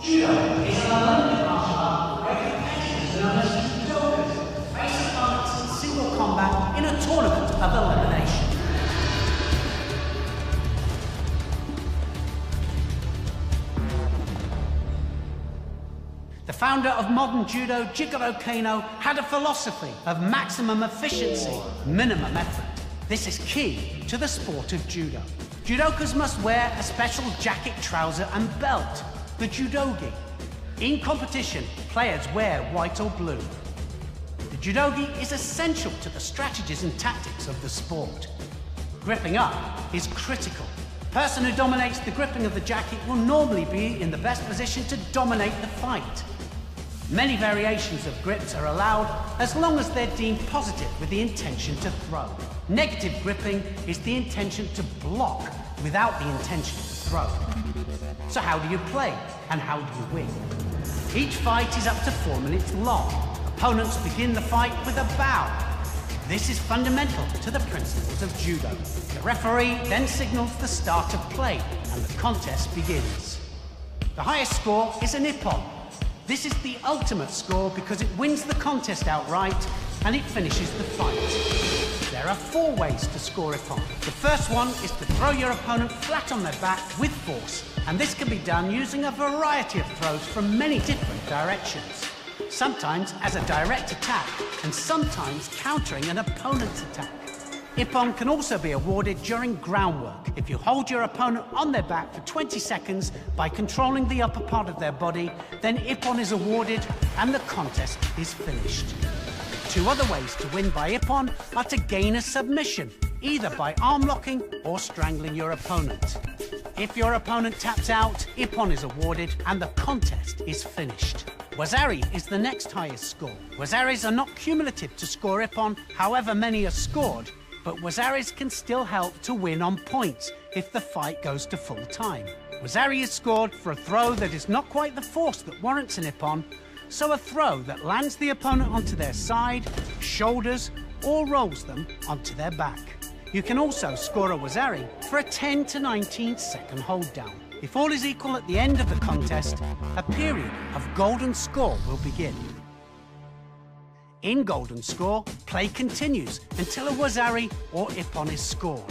Judo is an Olympic martial art where competitors known as judokas face opponents in single combat in a tournament of elimination. The founder of modern judo, Jigoro Kano, had a philosophy of maximum efficiency, minimum effort. This is key to the sport of judo. Judokas must wear a special jacket, trouser and belt, the judogi. In competition, players wear white or blue. The judogi is essential to the strategies and tactics of the sport. Gripping up is critical. The person who dominates the gripping of the jacket will normally be in the best position to dominate the fight. Many variations of grips are allowed as long as they're deemed positive with the intention to throw. Negative gripping is the intention to block without the intention to throw. So how do you play and how do you win? Each fight is up to 4 minutes long. Opponents begin the fight with a bow. This is fundamental to the principles of judo. The referee then signals the start of play and the contest begins. The highest score is an ippon. This is the ultimate score because it wins the contest outright and it finishes the fight. There are 4 ways to score ippon. The first one is to throw your opponent flat on their back with force, and this can be done using a variety of throws from many different directions. Sometimes as a direct attack and sometimes countering an opponent's attack. Ippon can also be awarded during groundwork if you hold your opponent on their back for 20 seconds by controlling the upper part of their body, then ippon is awarded and the contest is finished. 2 other ways to win by ippon are to gain a submission, either by arm locking or strangling your opponent. If your opponent taps out, ippon is awarded and the contest is finished. Wazari is the next highest score. Wazaris are not cumulative to score ippon, however many are scored, but wazaris can still help to win on points if the fight goes to full time. Wazari is scored for a throw that is not quite the force that warrants an ippon, so a throw that lands the opponent onto their side, shoulders, or rolls them onto their back. You can also score a wazari for a 10 to 19 second hold down. If all is equal at the end of the contest, a period of golden score will begin. In golden score, play continues until a wazari or ippon is scored.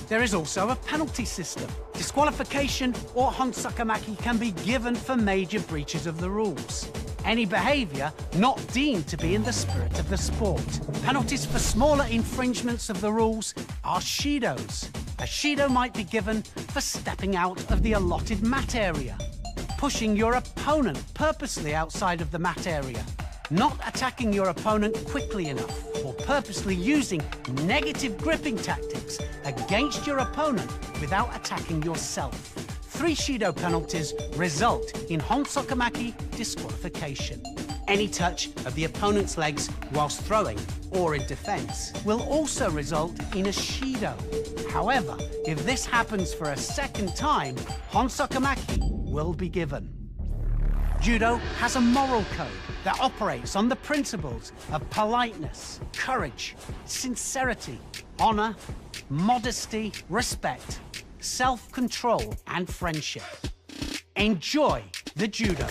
There is also a penalty system. Disqualification or honsakamaki can be given for major breaches of the rules. Any behaviour not deemed to be in the spirit of the sport. Penalties for smaller infringements of the rules are shidos. A shido might be given for stepping out of the allotted mat area, pushing your opponent purposely outside of the mat area, not attacking your opponent quickly enough, or purposely using negative gripping tactics against your opponent without attacking yourself. 3 shido penalties result in honsakamaki disqualification. Any touch of the opponent's legs whilst throwing or in defense will also result in a shido. However, if this happens for a second time, honsakamaki will be given. Judo has a moral code that operates on the principles of politeness, courage, sincerity, honor, modesty, respect, self-control, and friendship. Enjoy the judo.